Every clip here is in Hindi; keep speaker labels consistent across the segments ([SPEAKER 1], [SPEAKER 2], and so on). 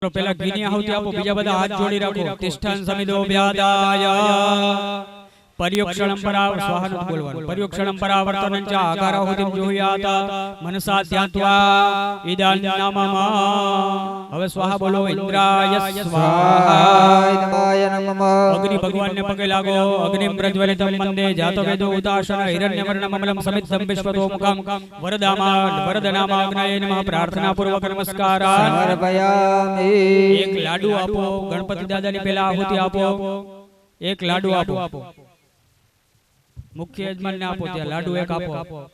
[SPEAKER 1] પેલા ઘીની આહુતિ આપો, બીજા બધા હાથ જોડી રાખો. તિષ્ઠાન સમિદો વ્યાદાય પર્યુક્ષણમ પરાવ સ્વાહાનું બોલવાનું. પર્યુક્ષણમ પરાવર્તનં ચ આકારાહુતિમ જુહ્યાત મનસા ધ્યાત્વા ઇદાન નામમા. હવે સ્વાહા બોલો. ઇન્દ્રાય સ્વાહા ઇન્દ્રાય નમઃ. અગ્નિ ભગવાનને પગે લાગો. અગ્નિમ પ્રજ્વલિતમ વંદે જાતો વેદો ઉદાસન હિરણ્યવર્ણમ અમલમ સમિદ્ધમ વિશ્વતો મુખમ વરદામા વરદનામા અગ્નયે નમઃ. પ્રાર્થના પૂર્વક નમસ્કાર સમર્પયામિ. એક લાડુ આપો. ગણપતિ દાદાની પેલા આહુતિ આપો. એક લાડુ આપો. મુખ્ય યજમાનને આપો. ત્યાં લાડુ એક આપો.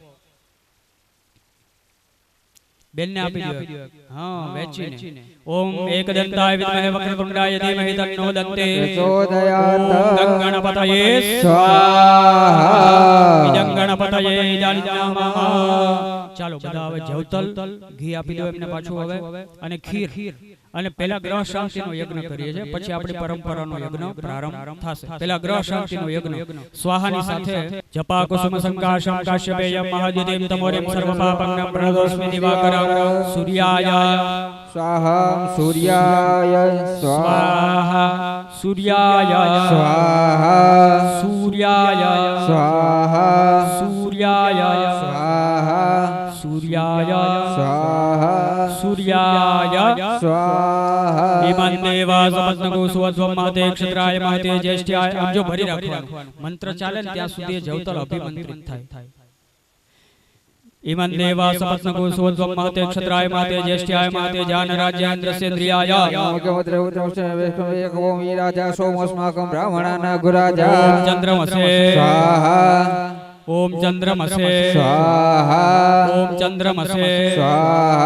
[SPEAKER 1] બેનને આપી દો. હા, વેચીને. ઓમ એકદંતાય વિદ્મહે વક્રતુંડાય ધીમહિ તન્નો દન્તે પ્રચોદયાત. ઓમ ગણપતયે સ્વાહા. ઇદં ગણપતયે ઇદાનમઃ. ચાલો બધા હવે જવતલ ઘી આપી દો એમને પાછું હવે. અને ખીર. અને પેલા ગ્રહ શાંતિનો યજ્ઞ કરીએ છીએ, પછી આપણી પરંપરાનો યજ્ઞ પ્રારંભ થશે. પેલા ગ્રહ શાંતિનો યજ્ઞ સ્વાહાની સાથે જપા કુસુમ સંકાશમ કાશ્યપેયમ મહાદ્યુતિમ તમોરિમ સર્વપાપંગમ પ્રણતોસ્મિ દિવાકરં સૂર્યાય સ્વાહા. સૂર્યાય સ્વાહા. સૂર્યાય સ્વાહા. સૂર્યાય સ્વાહા. સૂર્યાય સ્વાહા. સૂર્યાય સ્વાહા. સૂર્યાય સ્વાહા. ઇમં દેવા સમસ્તગો સુવસ્વમ મહતે ક્ષત્રાય મહતે જ્યેષ્ઠાય. આમ જો ભરી રાખવાનું. મંત્ર ચાલે ને ત્યાં સુધી જવતલ અભિમંત્રિત થાય. ઇમં દેવા સમસ્તગો સુવસ્વમ મહતે ક્ષત્રાય મહતે જ્યેષ્ઠાય મહતે જાન રાજ્યાન્દ્રસ્યન્દ્રિયાય. મુખ્યમંત્રી ઉત્તરવસ્તે વૈષ્ણવે રાજા સોમસ્માકં બ્રાહ્મણાના ગુરાજા. ચંદ્રમસે સ્વાહા. ओम चंद्रमसे स्वाहा. ओम चंद्रमसे स्वाहा.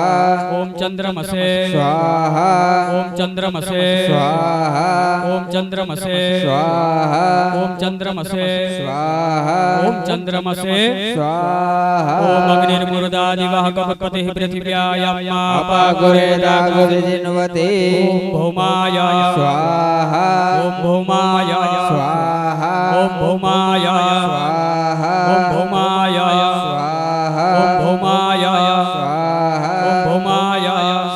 [SPEAKER 1] ओम चंद्रमसे स्वाहा. ओम चंद्रमसे स्वाहा. ओम चंद्रमसे स्वाहा. ओम चंद्रमसे स्वाहा. ओम चंद्रमसे स्वाहा. ओम अग्निर्मुर्दादिवः कपतिः पृथिव्यायाम् अपागुरेदा गुरुजिन्वते. ओम भौमाय स्वाहा. ओम भौमाय स्वाहा. ओम भौमाय स्वाहा. ओम भौमाय स्वाहा. ओम भौमाय स्वाहा. ओम भौमाय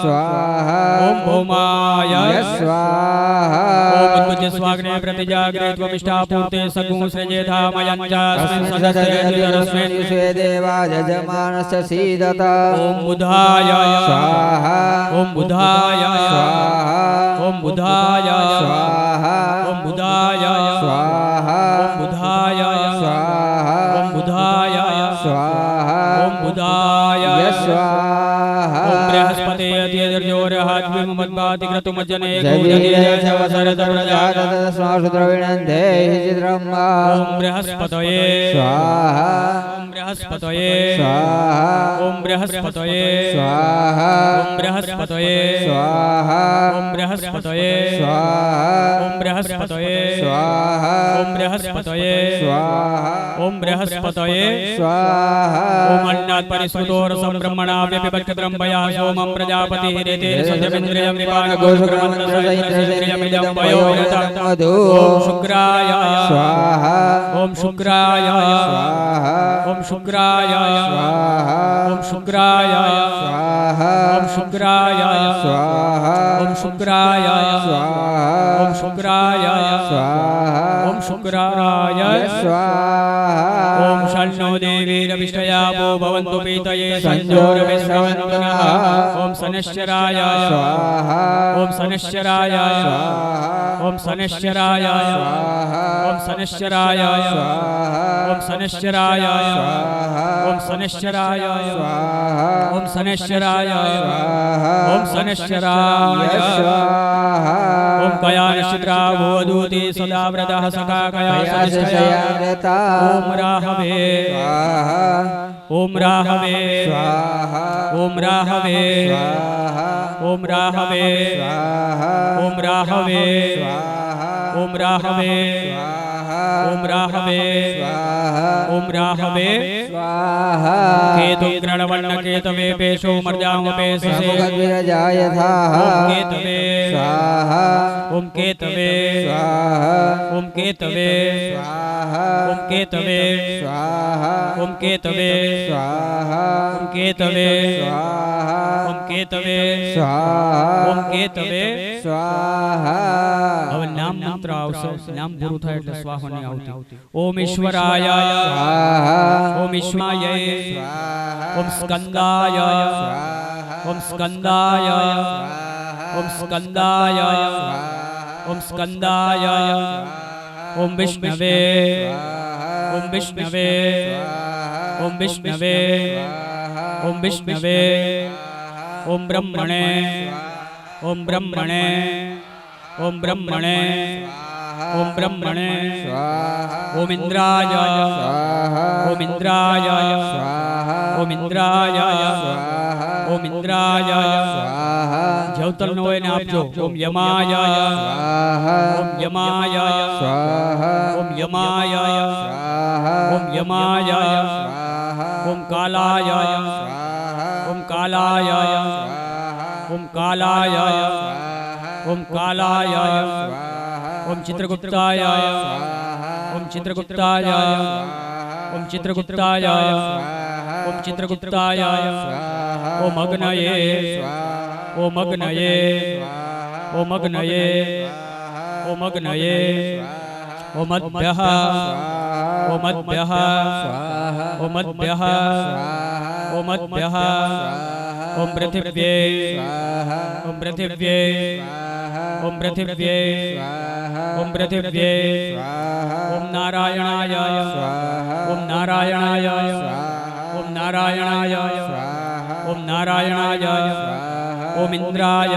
[SPEAKER 1] स्वाहा. ओम भौमाय स्वाहा. ओम उद्भुज्य स्वाग्ने प्रतिजाग्रे त्वमिष्टापूर्ते सगुं सृजेथा मयञ्चास्मिन् सदस्येन्द्रस्मिन् युषे देवा यजमानस्य सीदता. ओम बुधाय स्वाहा. ओम बुधाय स्वाहा. ओम बुधाय स्वाहा. ओम बुधाय स्वाहा. ओम बुधाय स्वाहा. ओम बुधाय स्वाहा. ओम बुधाय स्वाहा. ओम बृहस्पते अत्यर्जोरहाद्विम मद्भाति क्रतुमज्जने गुजनेयशवसरदप्रजातस्माशुद्रविणन्ते चित्रम्मा. ओम बृहस्पतये स्वाहा. ओम बृहस्पतये स्वाहा. ओम बृहस्पतये स्वाहा. ओम बृहस्पतये स्वाहा. ओम बृहस्पतये स्वाहा. ओम बृहस्पतये स्वाहा. ओम बृहस्पतये स्वाहा. ओम बृहस्पतये स्वाहा. ओम अन्नात् परिसुतोर संब्रह्मणा व्यपिपक्षत्रं वया सोमं प्रजापतिः रेते सत्यमिन्द्रियं निपानगोसुक्रमन्त्रसैन्द्रियमिदं वयोरतं मधु. ओम शुक्राय स्वाहा. ओम शुक्राय स्वाहा. ओम शुक्राय स्वाहा. ओम शुक्राय स्वाहा. ओम शुक्राय स्वाहा. ओम शुक्राय स्वाहा. ओम शुक्राय स्वाहा. ओम शुक्राय स्वाहा. ओम शन्नो देवीरविष्टयापो भवन्तु पीतये संजोरविश्रवन्तु नः. ओम शनैश्चराय स्वाहा. ओम शनैश्चराय स्वाहा. ओम शनैश्चराय स्वाहा. ओम शनैश्चराय स्वाहा. ओम शनैश्चराय स्वाहा. ओम शनैश्चराय स्वाहा. ओम शनैश्चराय स्वाहा. ओम शनैश्चराय स्वाहा. ओम कयानश्चित्रावो अदूति सदा व्रतः सखा कयासनिष्ठया. ओम राहवे स्वाहा. ओम राहवे स्वाहा. ओम राहवे स्वाहा. ओम राहवे स्वाहा. ओम राहवे स्वाहा. ओम राहवे स्वाहा. ओम राहवे स्वाहा. ओम राहवे स्वाहा. केतुं ग्रणवर्ण केतवे पेशो मर्जामपेशसे मुखद्विरजायथाः. ओम केतवे स्वाहा. ओम केतवे
[SPEAKER 2] स्वाहा
[SPEAKER 1] ओम केतवे
[SPEAKER 2] स्वाहा
[SPEAKER 1] ओम केतवे
[SPEAKER 2] स्वाहा
[SPEAKER 1] ओम केतवे
[SPEAKER 2] स्वाहा
[SPEAKER 1] ओम केतवे
[SPEAKER 2] स्वाहा
[SPEAKER 1] ओम केतवे
[SPEAKER 2] स्वाहा
[SPEAKER 1] ओम केतवे
[SPEAKER 2] स्वाहा।
[SPEAKER 1] હવે નામ મંત્ર આવશે, નામ પૂરું થાય એટલે સ્વાહા નહીં આવતી. ઓમ ઈશ્વરાય
[SPEAKER 2] स्वाहा
[SPEAKER 1] ઓમ ઈશ્વરાય
[SPEAKER 2] स्वाहा
[SPEAKER 1] ઓમ સ્કંદાય
[SPEAKER 2] स्वाहा
[SPEAKER 1] ઓમ સ્કંદાય ઓમ સ્કંદાય ઓમ સ્કંદાય ઓમ વિષ્ણવે ઓમ વિષ્ણવે ઓમ વિષ્ણવે ઓમ વિષ્ણવે ઓમ બ્રહ્મણે ઓમ બ્રહ્મણે ओम ब्रह्मणे ओम ब्रह्मणे ओम इंद्राय ओम इंद्राय ओम इंद्राय ओम इंद्राय जवतल नो એને આપજો. ओम यमाय ओम यमाय ओम यमाय ओम यमाय ओम कालाय ओम कालाय ओम कालाय ओम कालाय ओम चित्रगुप्ताय ओम चित्रगुप्ताय ओम चित्रगुप्ताय ओम चित्रगुप्ताय ओम अग्नये ओम अग्नये ओम अग्नये ओम अग्नये ओम अद्भ्यः ओम अद्भ्यः ओम अद्भ्यः ओम अद्भ्यः ओम पृथिव्ये ओम पृथिव्ये ओम पृथिव्ये ओम पृथिव्ये ओम नारायणाय ओम नारायणाय ओम नारायणाय ओम नारायणाय ओम इंद्राय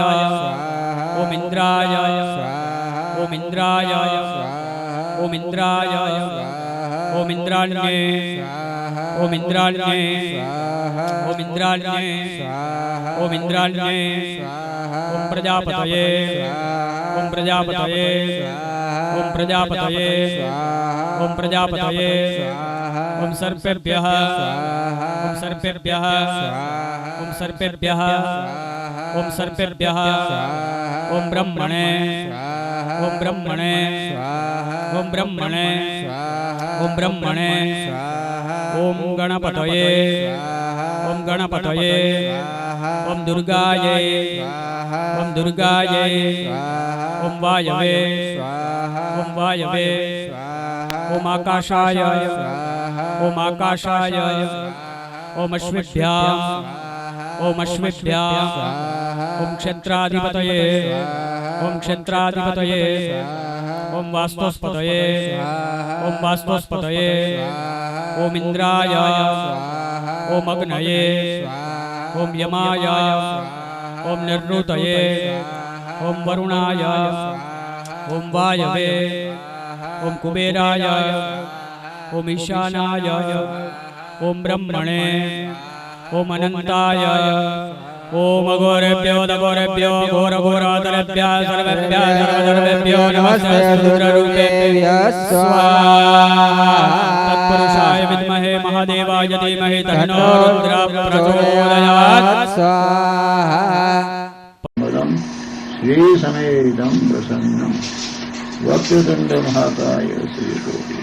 [SPEAKER 1] ओम इंद्राय ओम इंद्राय ओम इंद्राय ओम इंद्राण्ये ओम इंद्राण्ये ओम इंद्राण्ये ओम इंद्राण्ये ओम प्रजापतये ओम प्रजापतये ओम प्रजापतये ओम प्रजापतये ओम सर्पेभ्यः ओम सर्पेभ्यः ओम सर्पेभ्यः ओम सर्पेभ्यः ओम ब्रह्मणे ओम ब्रह्मणे ओम ब्रह्मणे ओम ब्रह्मणे ओम गणपतये ओम गणपतये ओम दुर्गायै ओम दुर्गायै ओम वायवे ओम वायवे ओम आकाशाय ओम आकाशाय ओम अश्विभ्याम् ओम अश्विभ्याम् ओम क्षेत्राधिपतये ओम क्षेत्राधिपतये ओम वास्तुस्पतये ओम वास्तुस्पतये ओम इंद्राय ओम अग्नये ओम यमाय ओम निर्ऋतये ओम वरुणाय ओम वायवे ओम कुबेराय ओम ईशानाय ओम ब्रह्मणे ओम अनंताय ओम अघोरेभ्यो दघोरेभ्यो घोरघोरातरेभ्यः सर्वेभ्यः सर्वधर्मेभ्यो नमस्ते रुद्ररूपेभ्यः स्वाहा। तत्पुरुषाय विद्महे महादेवाय धीमहि तन्नो रुद्रः प्रचोदयात्
[SPEAKER 2] स्वाहा।
[SPEAKER 3] श्री समेतं प्रसन्नं वक्रतुंड महाकाय श्रीकोटि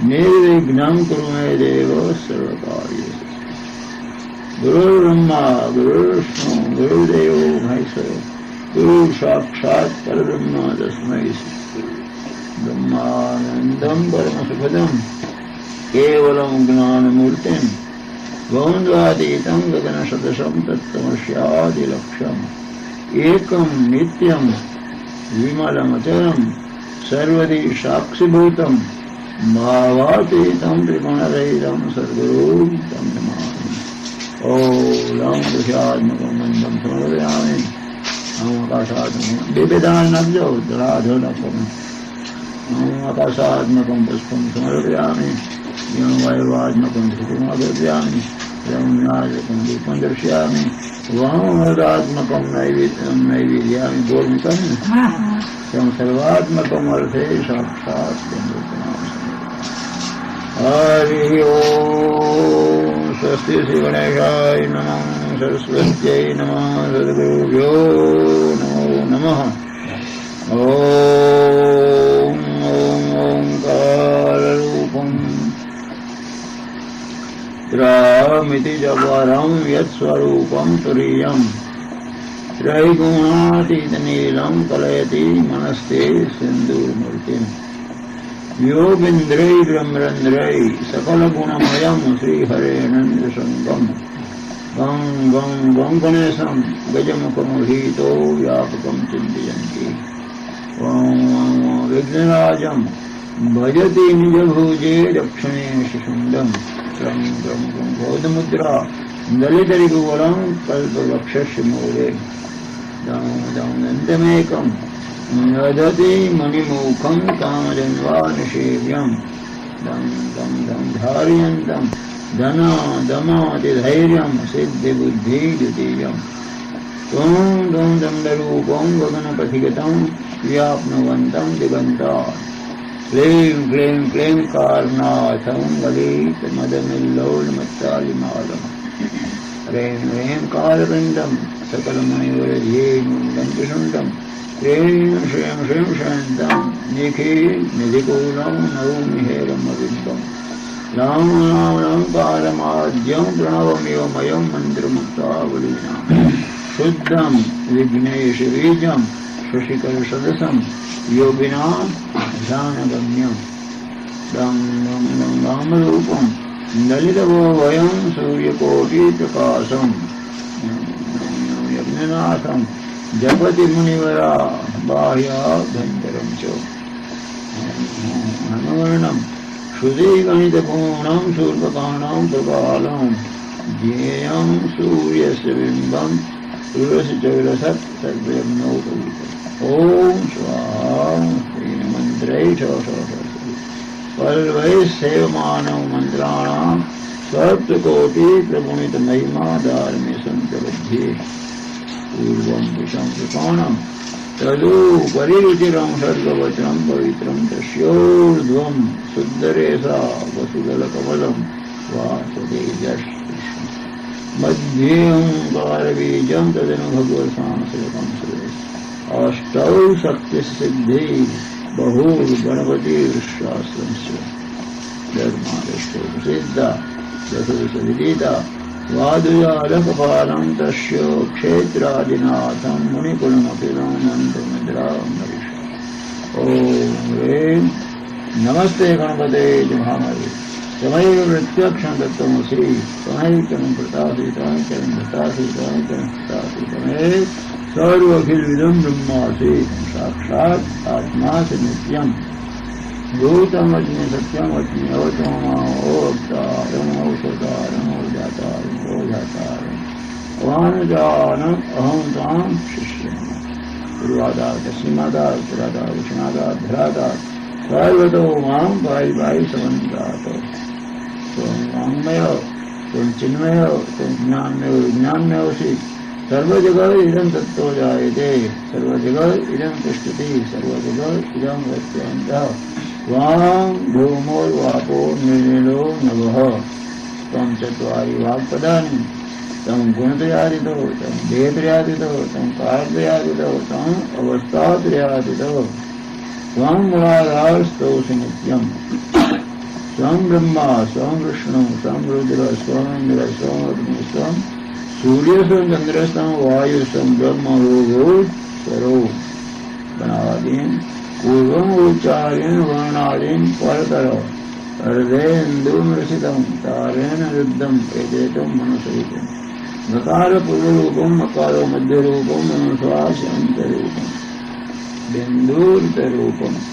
[SPEAKER 3] निर्विघ्नं कुरु मे देव सर्वकार्येषु। गुरुर्ब्रह्मा गुरुर्विष्णु गुरुर्देवो महेश्वरो गुरु साक्षात् परब्रह्म तस्मै श्री ब्रह्मानन्दं परमसुखदं केवलं ज्ञानमूर्तिं द्वन्द्वातीतं गगनसदृशं तत्त्वमस्यादिलक्ष्यम् एकं नित्यं विमलमचरं सर्वदि साक्षिभूतं भावातीतं त्रिगुणरहितं सद्गुरुं तं नमामि। ओम दशात्मकं मन्दं समर्पयामि। ओम आकाशात्मकं विविधानब्जो जलाधोदकम् ओम आकाशात्मकं पुष्पं समर्पयामि। यं वायुवात्मकं धूपमादर्शयामि। यं नायकं दीपं दर्शयामि। वामदात्मकं नैवेद्यं नैवेद्यामि गोर्मिकं यं सर्वात्मकं अर्थे साक्षात् ब्रह्मोपनामि। हरि ओम। स्वस्ति श्री गणेशाय नमः। सरस्वत्यै नमः। सद्गुरुभ्यो नमो नमः। गुणमिति च परं यत्स्वरूपं तुरीयम् त्रैगुणातीतनीलं कलयति मनस्ते सिन्धुमूर्तिम् योगिन्द्रैर्ब्रह्मरन्ध्रै सकलगुणमयं श्रीहरेणन्द्रशृङ्गम् गं गं गं गणेशं गजमुखमोहितो व्यापकं चिन्तयन्ति ॐ विघ्नराजं भजति निजभुजे दक्षिणे शिशुण्डं त्रं त्रं त्रं बौद्धमुद्रा दलितरिगुवलं कल्पवक्षस्य मूले दं दं दन्तमेकं ददति मणिमुखं कामजन्वानिषेव्यं दं दं दं धारयन्तं धना दमातिधैर्यं सिद्धिबुद्धि द्वितीयम् त्वं त्वं दण्डरूपं गगनपथिगतं व्याप्नुवन्तं दिगन्तात् क्लीं क्लीं क्लीं कारनाथं ललितमदमिल्लोलमत्तालिमालम् ह्रीं ह्रीं कालपिण्डं सकलमणिवरध्येमुण्डं त्रिशुण्डं ह्रीं श्रीं श्रीं शान्तं निधिकूलं नौमि हेरमविन्दम् राम राम राम कालमाद्यं प्रणवमिवमयं मन्त्रमुक्तावलीनां शुद्धं विघ्नेशबीजं शशिकरसदसं योगिनां ध्यानगम्यं दं दं दं रामरूपं ललितवोभयं सूर्यकोटिप्रकाशं यज्ञनाथं जपति मुनिवरा बाह्याभ्यन्तरं च अनुवर्णं श्रुतिगणितपूर्णं शूर्पकाणां प्रकालं ज्ञेयं सूर्यस्य बिम्बं सूर्यस्य चौरसत् सर्वयज्ञोपवीतम् ॐ स्वाहा मन्त्रै पर्वैः सेवमानं मन्त्राणां सप्तकोटिप्रगुणितमहिमा धार्मे सन्तबध्ये पूर्वं विषं कृपाणं तदुपरिरुचिरं सर्गवचनं पवित्रं तस्योर्ध्वं शुद्धरेसा वसुदलकमलं वासुदेवश्कृष्णं मध्ये ओङ्कारबीजं तदनु भगवत्सांसकं सुरेश अष्टौ शक्तिसिद्धि बहुर्गणपतिर्शास्त्रस्य धर्मादष्टौ प्रसिद्धा दशविधीता वादुजालकपालं तस्य क्षेत्रादिनाथं मुनिकुलमखिलं मन्त्रमुद्रामरीश ॐ ह्रीं नमस्ते गणपते महामये तमैव प्रत्यक्षं दत्तमसि तमैकं प्रतासि तमैकं प्रतासि तमैकं प्रतासि तमैव सर्वखिलविदं ब्रह्मासि साक्षात् आत्मासि नित्यम् भूतमज्ञ सत्यमज्ञ अवतारम् औषधारम् औजातारम् ओझातारम् अवानुजानम् अहं तां शिष्यम् पूर्वादात् पश्चिमादात् उत्तरादात् दक्षिणादात् धरादात् सर्वतो मां पाहि पाहि समन्तात् त्वं वाङ्मय त्वं चिन्मय त्वं ज्ञानमय विज्ञानमयोऽसि सर्वजगत् इदं तत्त्वो जायते सर्वजगत् इदं तिष्ठति सर्वजगत् इदं वर्तन्तः वां भूमोर्वापो निर्निलो नभः त्वं चत्वारि वाक्पदानि तं गुणत्रयातीतो तं देहत्रयातीतो तं कालत्रयातीतो तं अवस्थात्रयातीतो त्वं मूलाधारस्तोऽसि नित्यम् स्वं ब्रह्मा स्वं विष्णु स्वं रुद्र स्वमिन्द्र स्वं अग्नि स्वं सूर्य स्वं चंद्र स्वं वायु स्वं ब्रह्म स्वरो गणादीन् पूर्वमुच्चार्येण वर्णादीन् परतर अर्धेन्दुमृषितं तारेण रुद्धम् एतेतं मनुसहितम् गकारपूर्वरूपम् अकारो मध्यरूपम् अनुश्वासान्तरूपम् बिन्दूर्तरूपम्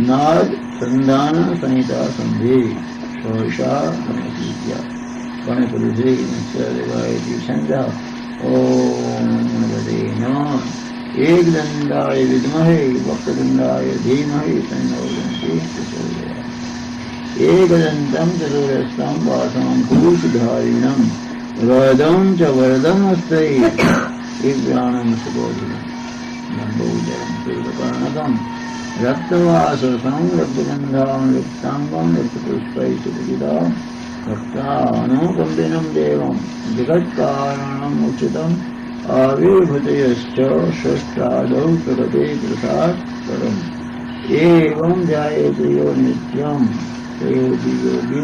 [SPEAKER 3] नाद संधान संहिता संधि शोषा गणपतिज्ञा गणपुरुषे निश्चयदेवायति छन्दः ॐ गणपते नमः एकदन्ताय विद्महे वक्रतुण्डाय धीमहि तन्नो दन्तिः प्रचोदयात् एकदन्तं चतुरस्रं वासं भूषधारिणं वरदं च वरदमस्ते दिव्याणं सुबोधिनम् लम्बोदरं पूर्वकर्णकम् रक्तवाससं रक्तगन्धां रक्ताङ्गं रक्तपुष्पैः सुपूजितां रक्तानुकम्पिनं देवं जगत्कारणम् उचितम् आविर्भूतयश्च षष्ठादौ प्रगते प्रसादकरम् एवं ध्यायते यो नित्यं स योगी योगी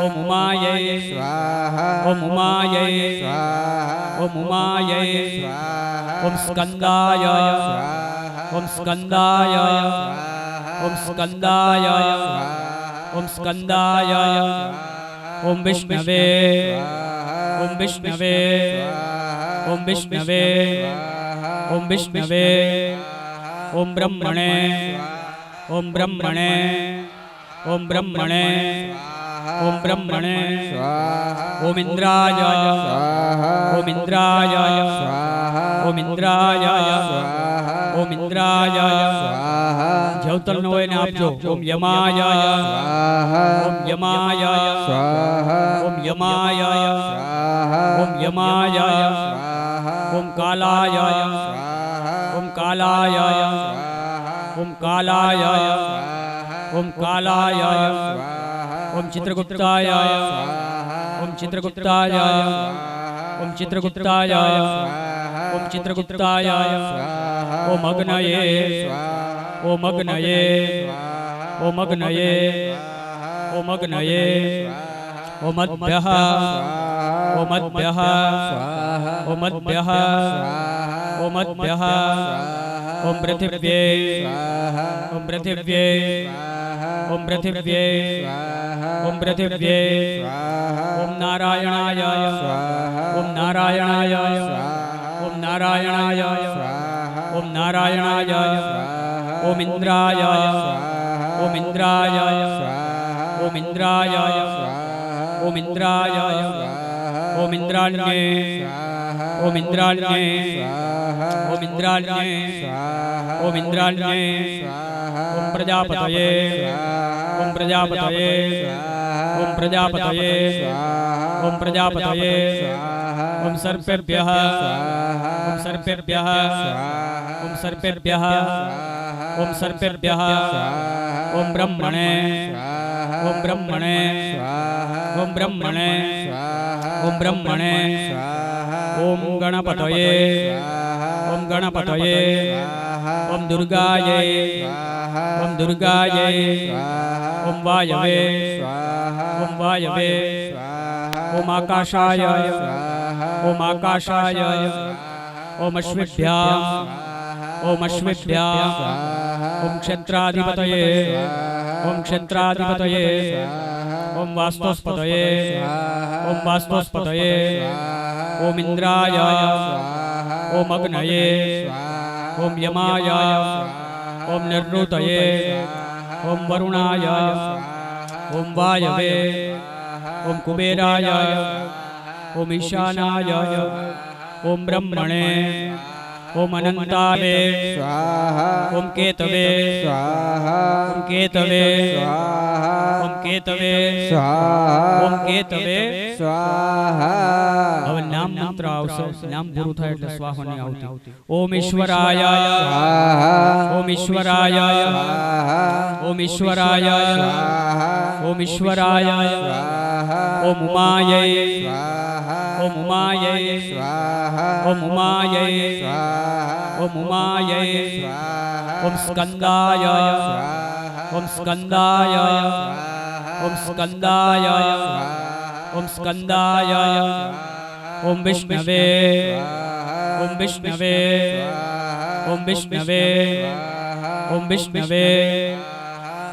[SPEAKER 1] ઓમ ઉમાય
[SPEAKER 2] સ્વાહા
[SPEAKER 1] ઓમ ઉમાય
[SPEAKER 2] સ્વાહા
[SPEAKER 1] ઓમ ઉમાય
[SPEAKER 2] સ્વાહા
[SPEAKER 1] ઓમ સ્કંદાય
[SPEAKER 2] સ્વાહા
[SPEAKER 1] ઓમ સ્કંદાય ઓમ સ્કંદાય ઓમ સ્કંદાય ઓમ વિષ્ણવે ઓમ વિષ્ણવે ઓમ વિષ્ણવે ઓમ વિષ્ણવે ઓમ બ્રહ્મણે ઓમ બ્રહ્મણે ઓમ બ્રહ્મણે ઓમ બ્રહ્મણે ઓમ ઇન્દ્રાય ઓમ ઇન્દ્રાય ઓમ ઇન્દ્રાય ઓમ ઇન્દ્રાય જવતલ નો એને આપજો ઓમ યમાય ઓમ યમાય ઓમ યમાય ઓમ યમાય ઓમ કાલાય ઓમ કાલાય ઓમ કાલાય ઓમ કાલાય ઓમ ચિત્રગુપ્તાય ઓમ ચિત્રગુપ્તાય ઓમ ચિત્રગુપ્તાય ઓમ ચિત્રગુપ્તાય ઓમ અગ્નયે ઓમ અગ્નયે ઓમ અગ્નયે ઓમ અગ્નયે ઓમ અદ્ભ્યઃ ઓમ અદ્ભ્યઃ ઓમ અદ્ભ્યઃ ઓમ અદ્ભ્યઃ ઓમ પૃથિવ્યે ઓમ પૃથિવ્યે ઓમ પૃથિવ્યે ઓમ પૃથિવ્યે ઓમ નારાયણાય ઓમ નારાયણાય ઓમ નારાયણાય ઓમ નારાયણાય ઓમ ઇન્દ્રાય ઓમ ઇન્દ્રાય ઓમ ઇન્દ્રાય ઓમ ઇન્દ્રાય ઓમ ઇન્દ્રાણ્યે ઓમ ઇન્દ્રાણ્યે ઓમ ઇન્દ્રાણ્યે ઓમ ઇન્દ્રાણ્યે ઓમ પ્રજાપતયે ઓમ પ્રજાપતયે ઓમ પ્રજાપતયે ઓમ પ્રજાપતયે ઓમ સર્પેભ્યઃ ઓમ સર્પેભ્યઃ ઓમ સર્પેભ્યઃ ઓમ સર્પેભ્યઃ ઓમ બ્રહ્મણે ઓમ બ્રહ્મણે ઓમ બ્રહ્મણે ઓમ બ્રહ્મણે ઓમ ગણપતયે ઓમ ગણપતયે ઓમ દુર્ગાયે ઓમ દુર્ગાયે ઓમ વાયવે ઓમ વાયવે ઓમ આકાશાય ઓમ આકાશાય ઓમ અશ્વિભ્યામ ઓમ અશ્વિભ્યામ ઓમ ક્ષેત્રાધિપતયે ઓમ ક્ષેત્રાધિપતયે ઓમ વાસ્તોસ્પતયે ઓમ વાસ્તોસ્પતયે ઓમ ઇન્દ્રાય ઓમ અગ્નયે ઓમ યમાય ઓમ નિર્વૃતયે ઓમ વરુણાય ઓમ વાયવે ઓમ કુબેરાય ઓમ ઈશાનાય ઓમ બ્રહ્મણે ઓમ અનંતાવે ઓમ કેતવે ઓમ કેતવે ઓમ કેતવે ઓમ કેતવે હવે નામ મંત્ર આવશે નામ પૂરું થાય એટલે સ્વાહા નહીં આવતી ઓમ ઈશ્વરાય ઓમ ઈશ્વરાય ઓમ ઈશ્વરાય ઓમ ઈશ્વરાય ઓમ ઉમાય ઓમ ઉમાય ઓમ ઉમાય ઓમ ઉમાય ઓમ સ્કંદાય ઓમ સ્કંદાય ઓમ સ્કંદાય ઓમ સ્કંદાય ઓમ વિષ્ણવે ઓમ વિષ્ણવે ઓમ વિષ્ણવે ઓમ વિષ્ણવે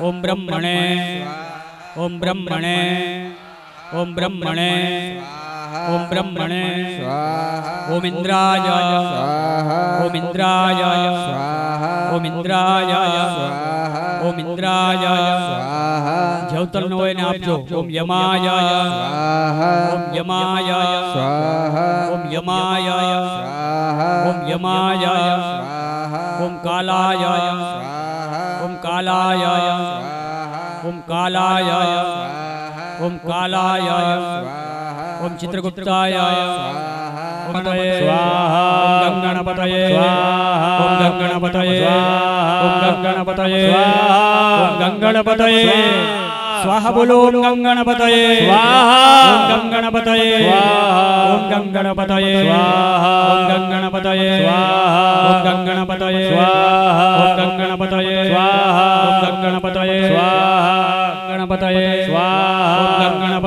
[SPEAKER 1] ઓમ બ્રહ્મણે ઓમ બ્રહ્મણે ઓમ બ્રહ્મણે ઓમ બ્રહ્મણે ઓમ ઇન્દ્રાય ઓમ ઇન્દ્રાય ઓમ ઇન્દ્રાય ઓમ ઇન્દ્રાય જવતલ નો એને આપજો ઓમ યમાય ઓમ યમાય ઓમ યમાય ઓમ યમાય ઓમ કાલાય ઓમ કાલાય ઓમ કાલાય ઓમ કાલાય ઓમ ચિત્રગુપ્તાય ઓમ સ્વાહા ઓમ ગણપતયે સ્વાહા ઓમ ગણપતયે ઓમ ગણપતયે ઓમ ગણપતયે સ્વાહા બોલો ઓમ ગણપતયે સ્વાહા ઓમ ગણપતયે સ્વાહા ઓમ ગણપતયે સ્વાહા ઓમ ગણપતયે સ્વાહા ઓમ ગણપતયે સ્વાહા ઓમ ગણપતયે સ્વાહા ઓમ ગણપતયે સ્વાહા ગણપતયે સ્વાહા ઓમ ગણપતયે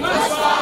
[SPEAKER 2] નમસ્કાર